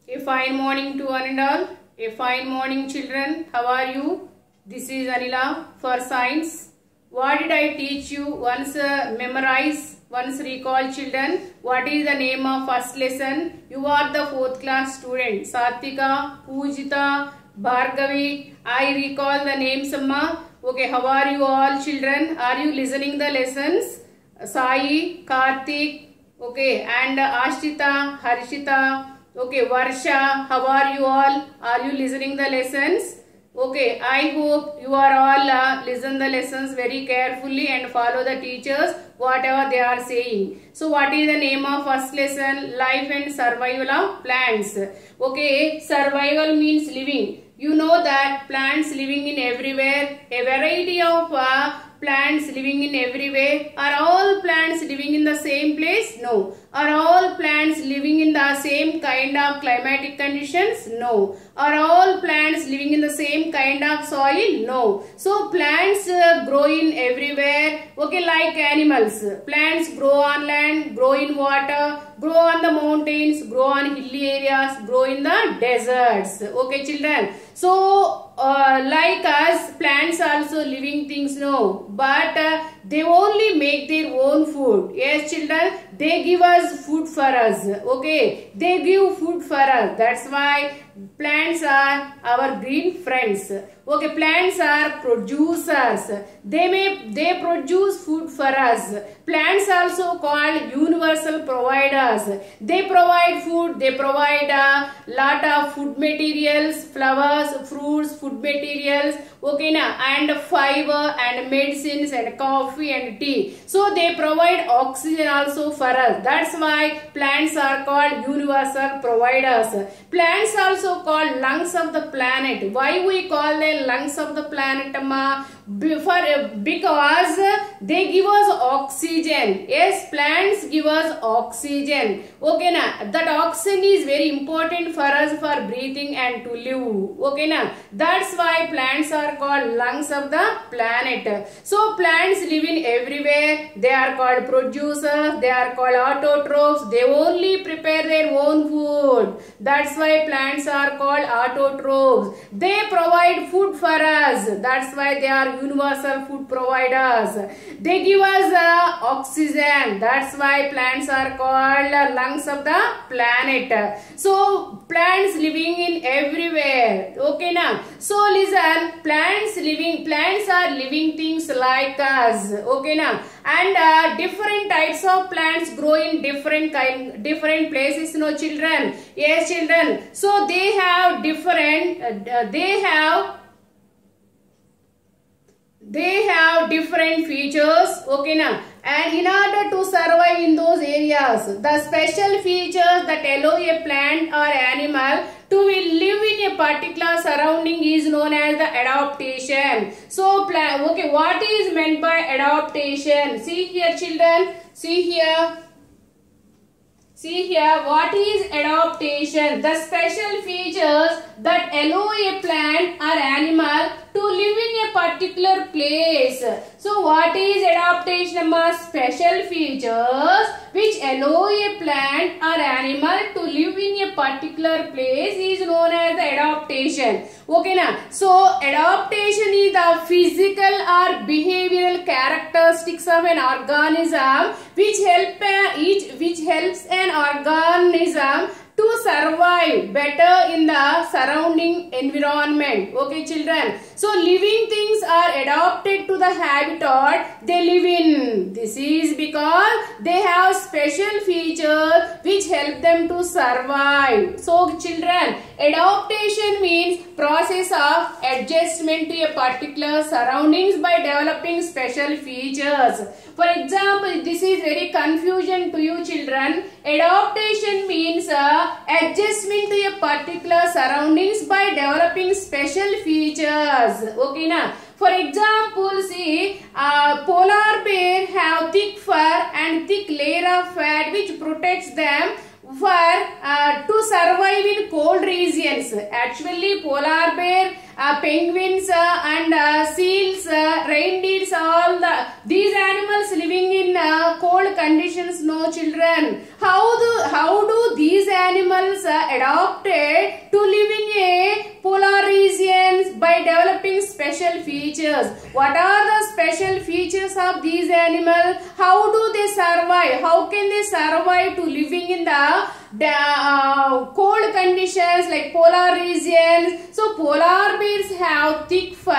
A fine morning to one and all. A fine morning, children. How are you? This is Anila for science. What did I teach you? Once memorize, once recall, children. What is the name of first lesson? You are the 4th class student. Satvika, Pujita, Bhargavi. I recall the names, Amma. Okay, how are you all, children? Are you listening the lessons? Sai, Karthik, okay, and Ashrita, Harshita, okay, Varsha, how are you all? Are you listening the lessons? Okay, I hope you are all listen the lessons very carefully and follow the teachers whatever they are saying. So what is the name of first lesson? Life and survival of plants. Okay, survival means living. You know that plants living in everywhere, a variety of plants living in everywhere. Are all plants living in the same place? No. Are all plants living in the same kind of climatic conditions? No. Are all plants living in the same kind of soil? No. So plants grow in everywhere. Okay, like animals. Plants grow on land, grow in water, grow on the mountains, grow on hilly areas, grow in the deserts. Okay, children. So like us, plants also living things, no, but they only make their own food. Yes, children, they give us food for us. Okay, they give food for us. That's why plants are our green friends. Okay, plants are producers. They produce food for us. Plants also called universal providers. They provide food. They provide a lot of food materials, flowers, fruits, food materials. Okay, and fiber and medicines and coffee and tea. So they provide oxygen also for us. That's why plants are called universal providers. Plants also called lungs of the planet. Why we call them lungs of the planet, Amma? Because they give us oxygen. Yes, plants give us oxygen. Okay, that oxygen is very important for us for breathing and to live. Okay, that's why plants are called lungs of the planet. So plants live in everywhere. They are called producers. They are called autotrophs. They only prepare their own food. That's why plants are called autotrophs. They provide food for us. That's why they are universal food providers. They give us oxygen. That's why plants are called lungs of the planet. So plants living in everywhere. Okay, now. So listen, plants are living things like us. Okay, now. And different types of plants grow in different places. No, children. Yes, children. So they have different features. Okay, now. And in order to survive in those areas, the special features that allow a plant or animal to live in a particular surrounding is known as the adaptation. So, okay, what is meant by adaptation? See here, children. See here. See here, what is adaptation? The special features that allow a plant or animal to live in a particular place. So what is adaptation? Special features which allow a plant or animal to live in a particular place is known as the adaptation. Okay, now. So adaptation is the physical or behavioral characteristics of an organism which helps an organism to survive better in the surrounding environment. Okay, children. So living things are adapted to the habitat they live in. This is because they have special features which help them to survive. So children, adaptation means process of adjustment to a particular surroundings by developing special features. For example, this is very confusion to you, children. Adaptation means adjustment to a particular surroundings by developing special features. Okay, now. For example, see, polar bear have thick fur and thick layer of fat which protects them to survive in cold regions. Actually, polar bear, penguins and seals, reindeers, these animals living in cold conditions. No, children. How do these animals animals adapted to live in a polar regions by developing special features. What are the special features of these animals? How do they survive? How can they survive to living in the cold conditions like polar regions? So polar bears have thick fur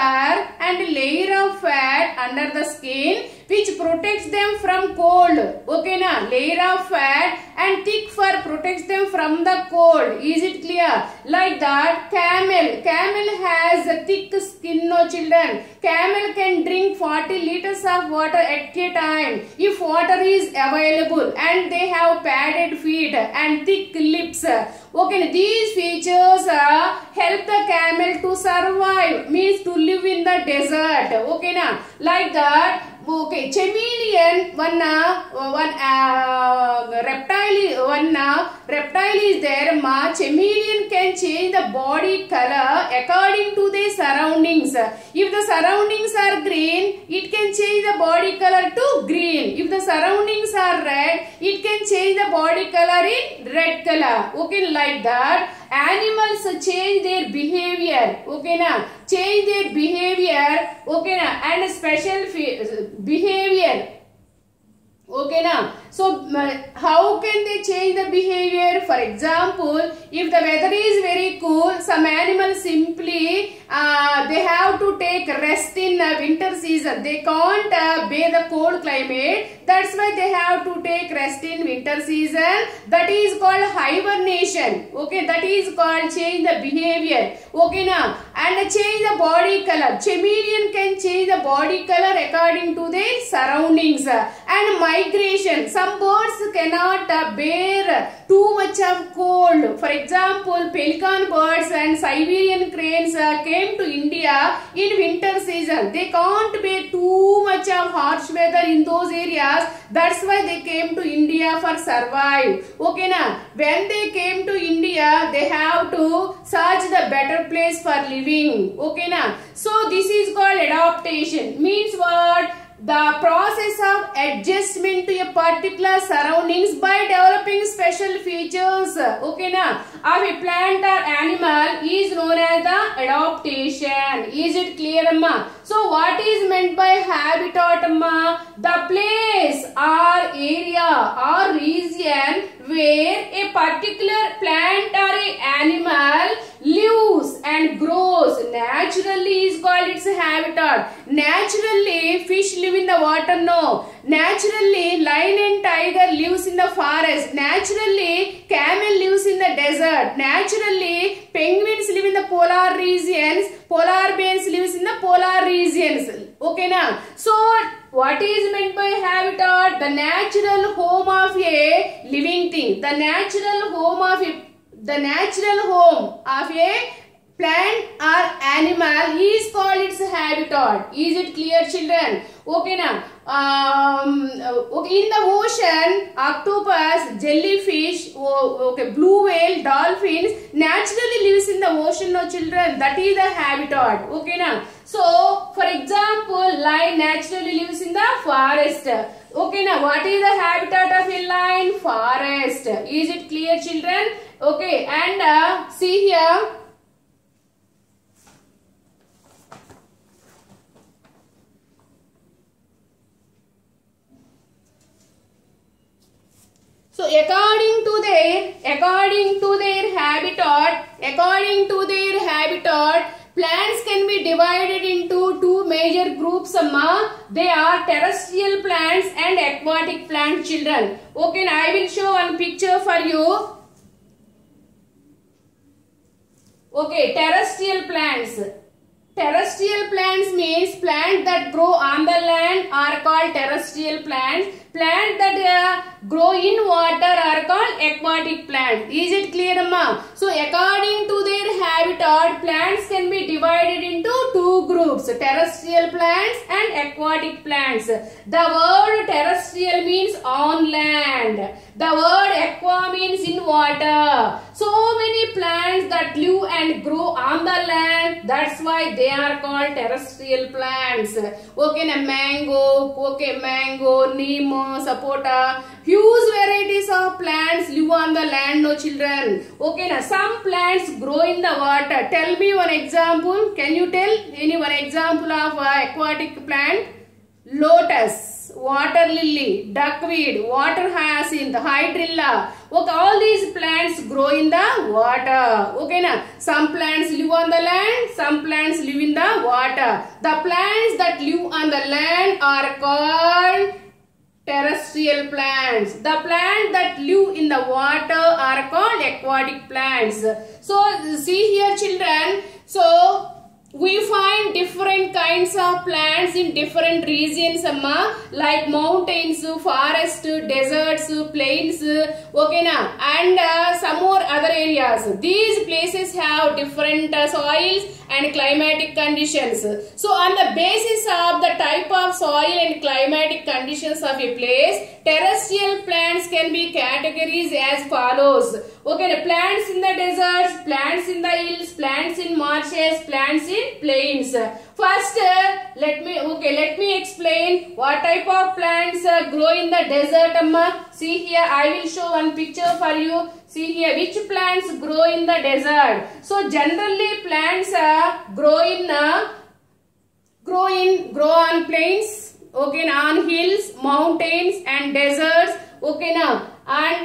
and layer of fat under the skin which protects them from cold. Okay na? Layer of fat and thick fur protects them from the cold. Is it clear? Like that, camel has a thick skin, no children. Camel can drink 40 liters of water at a time if water is available, and they have padded feet and thick lips. Okay, these features help the camel to survive, means to live in the desert. Okay na? Like that. Okay, chameleon, one reptile is there. Chameleon can change the body color according to the surroundings. If the surroundings are green, it can change the body color to green. If the surroundings are red, it can change the body color in red color. Okay, like that. Animals change their behavior. Okay na? Change their behavior. Okay na? And special behavior. Okay na? So how can they change the behavior? For example, if the weather is very cool, some animals simply they have to take rest in winter season. They can't bear the cold climate. That's why they have to take rest in winter season. That is called hibernation. Okay, that is called change the behavior. Okay na? And change the body color. Chameleon can change the body color according to their surroundings. And migration. Some birds cannot bear too much of cold. For example, pelican birds and Siberian cranes came to India in winter season. They can't bear too much of harsh weather in those areas. That's why they came to India for survive. Okay na? When they came to India, they have to search the better place for living. Okay na? So this is called adaptation. Means what? The process of adjustment to a particular surroundings by developing special features, okay na, of a plant or animal is known as the adaptation. Is it clear, amma? So what is meant by habitat, amma? The place or area or region where a particular plant or a animal lives and grows naturally is called its habitat. Naturally, fish live in the water, no. Naturally, lion and tiger lives in the forest. Naturally, camel lives in the desert. Naturally, penguins live in the polar regions. Polar bears lives in the polar regions. Okay na? So what is meant by habitat? The natural home of a living thing. The natural home of a plant or animal is called its habitat. Is it clear, children? Okay na? Okay, in the ocean, octopus, jellyfish, okay, blue whale, dolphins naturally lives in the ocean, no children. That is the habitat. Okay na? So, for example, lion naturally lives in the forest. Okay na? What is the habitat of a lion? Forest. Is it clear, children? Okay, and see here. So according to their habitat, plants can be divided into two major groups, amma. They are terrestrial plants and aquatic plants, children. Okay, now I will show one picture for you. Okay, terrestrial plants. Terrestrial plants means plants that grow on the land are called terrestrial plants. Plants that grow in water are called aquatic plants. Is it clear, amma? So according to their habitat, plants can be divided into two groups, terrestrial plants and aquatic plants. The word terrestrial means on land. The word aqua means in water. So many plants that live and grow on the land. That's why they are called terrestrial plants. Okay, na mango, mango, neem, sapota. Huge varieties of plants live on the land, no children. Okay, na some plants grow in the water. Tell me one example. Can you tell any one example of aquatic plant? Lotus, water lily, duckweed, water hyacinth, hydrilla. Okay, all these plants grow in the water. Okay, na? Some plants live on the land, some plants live in the water. The plants that live on the land are called terrestrial plants. The plants that live in the water are called aquatic plants. So, see here children. So, we find different kinds of plants in different regions, like mountains, forests, deserts, plains, okay na, and some more other areas. These places have different soils and climatic conditions. So on the basis of the type of soil and climatic conditions of a place, terrestrial plants can be categorized as follows. Okay, plants in the deserts, plants in the hills, plants in marshes, plants in plains. First, let me explain what type of plants grow in the desert, amma. See here, I will show one picture for you. See here, which plants grow in the desert. So generally, plants grow on plains, okay, on hills, mountains, and deserts, okay, now, and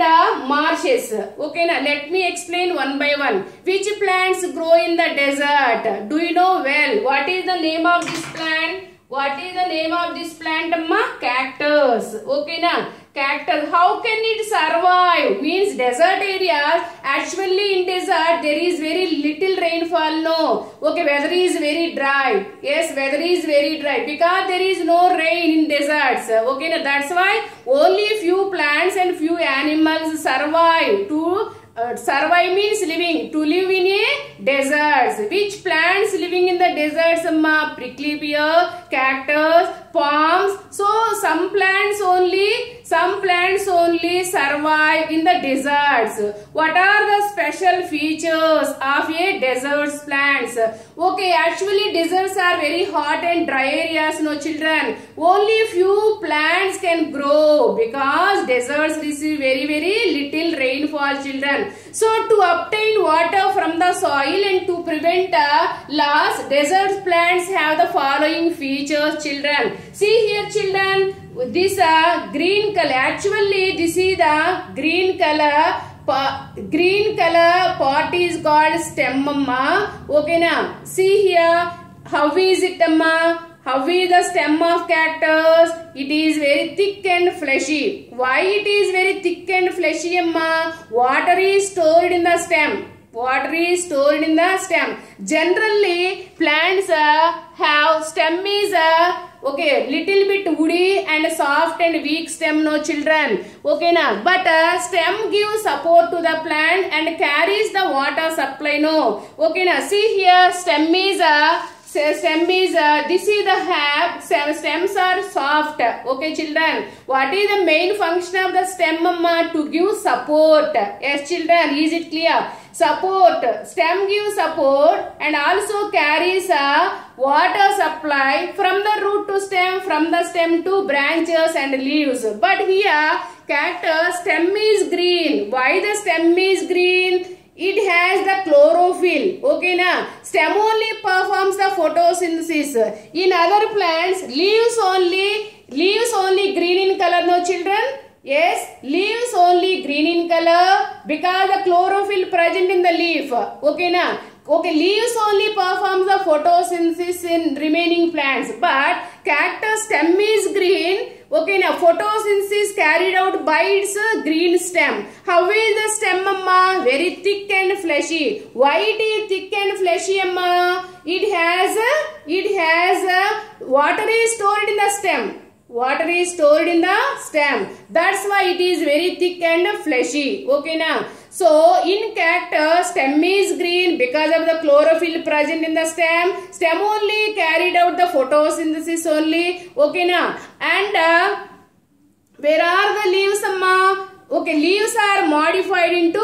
marshes. Okay, now let me explain one by one. Which plants grow in the desert? Do you know well? What is the name of this plant? What is the name of this plant, amma? Cactus. Okay, na? Cactus. How can it survive? Means desert areas. Actually in desert there is very little rainfall. No. Okay, weather is very dry. Yes, weather is very dry because there is no rain in deserts. Okay, na? That's why only few plants and few animals survive. Survive means living. To live in a deserts. Which plants living in the deserts, amma? Prickly pear, cactus, palms. So some plants only survive in the deserts. What are the special features of a deserts plants? Okay, actually deserts are very hot and dry areas, no children. Only few plants can grow because deserts receive very little rainfall, children. So to obtain water from the soil and to prevent loss, desert plants have the following features, children. See here, children. This green color. Actually, this is the green color. Green color part is called stem, amma. Okay, na? See here. How is it, amma? How is the stem of cactus? It is very thick and fleshy. Why it is very thick and fleshy, amma? Water is stored in the stem. Water is stored in the stem. Generally, plants have stem is okay, little bit woody and soft and weak stem, no children. Okay, na? But stem gives support to the plant and carries the water supply, no. Okay, na? See here, stem is this is the half. Stems are soft. Okay, children. What is the main function of the stem, amma? To give support. Yes, children. Is it clear? Support. Stem gives support and also carries a water supply from the root to stem, from the stem to branches and leaves. But here, cactus stem is green. Why the stem is green? It has the chlorophyll. Okay, na? Stem only performs the photosynthesis. In other plants, leaves only green in color, no children? Yes, leaves only green in color because the chlorophyll present in the leaf. Okay, na? Okay, leaves only performs the photosynthesis in remaining plants. But cactus stem is green. Okay, now photosynthesis carried out by its green stem. How is the stem, amma? Very thick and fleshy. Why it is thick and fleshy, amma? It has water is stored in the stem. Water is stored in the stem. That's why it is very thick and fleshy. Okay, now. So, in cactus, stem is green because of the chlorophyll present in the stem. Stem only carried out the photosynthesis only. Okay, now. And where are the leaves, amma? Okay, leaves are modified into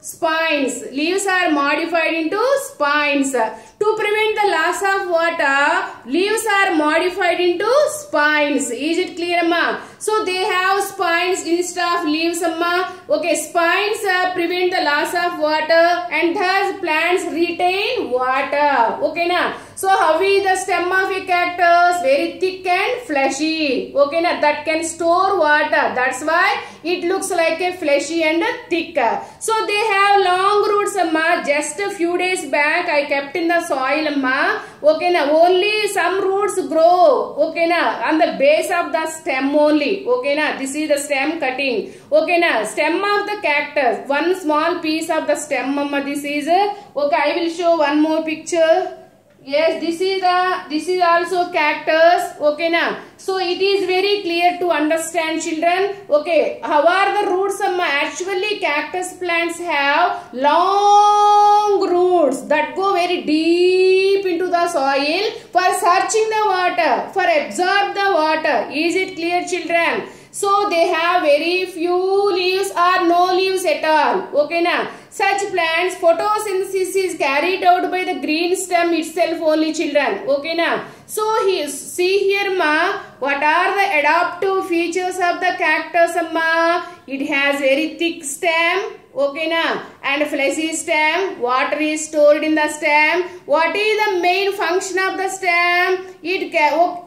spines. Leaves are modified into spines. To prevent the loss of water, leaves are modified into spines. Is it clear, amma? So they have spines instead of leaves, amma. Okay, spines prevent the loss of water and thus plants retain water. Okay, na? So how is the stem of a cactus? Very thick and fleshy. Okay, na? That can store water. That's why it looks like a fleshy and thick. So they have long roots, amma. Just a few days back I kept in the soil, amma. Okay, na? Only some roots grow. Okay, na? On the base of the stem only. Okay, na? This is the stem cutting. Okay, na? Stem of the cactus. One small piece of the stem, amma. This is. Okay, I will show one more picture. Yes, this is also cactus. Okay, na? So it is very clear to understand, children. Okay, how are the roots, amma? Actually cactus plants have long roots that go very deep into the soil for searching the water, for absorb the water. Is it clear, children? So they have very few leaves or no leaves at all. Okay, na? Such plants, photosynthesis is carried out by the green stem itself only, children. Okay, na? So see here, ma, what are the adaptive features of the cactus, amma? It has very thick stem. Okay, na? And fleshy stem. Water is stored in the stem. What is the main function of the stem?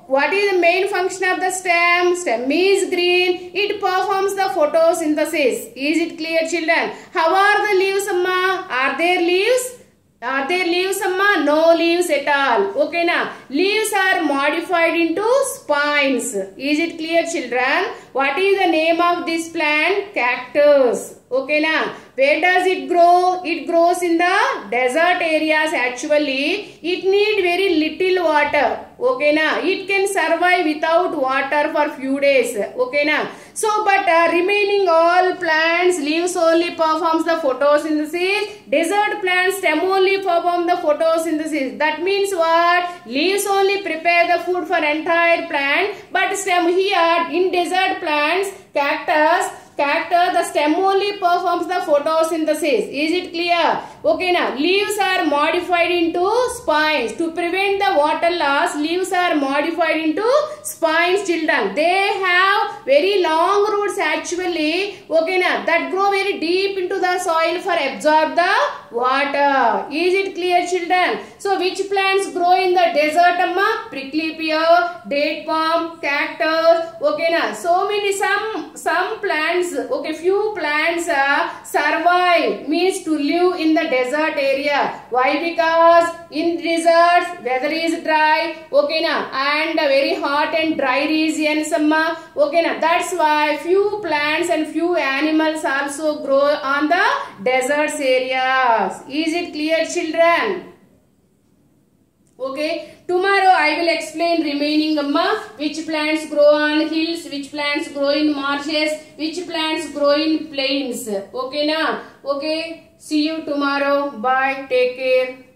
What is the main function of the stem? Stem is green. It performs the photosynthesis. Is it clear, children? How are the leaves, amma? Are there leaves? Are there leaves, amma? No leaves at all. Okay, na? Leaves are modified into spines. Is it clear, children? What is the name of this plant? Cactus. Okay, na? Where does it grow? It grows in the desert areas actually. It need very little water. Okay, na? It can survive without water for few days. Okay, na? So, but remaining all plants, leaves only performs the photosynthesis. Desert plants, stem only perform the photosynthesis. That means what? Leaves only prepare the food for entire plant. But stem here, in desert plants, cactus, the stem only performs the photosynthesis. Is it clear? Okay, now leaves are modified into spines. To prevent the water loss, leaves are modified into spines, children. They have very long roots actually. Okay, now that grow very deep into the soil for absorb the water. Is it clear, children? So which plants grow in the desert, amma? Prickly pear, date palm, cactus. Okay, now so many some plants. Okay, few plants survive, means to live in the desert area. Why? Because in deserts weather is dry. Okay, na, and very hot and dry regions, amma. Okay, na, that's why few plants and few animals also grow on the deserts areas. Is it clear, children? Okay, tomorrow I will explain remaining, amma, which plants grow on hills, which plants grow in marshes, which plants grow in plains. Okay, na? Okay, see you tomorrow. Bye, take care.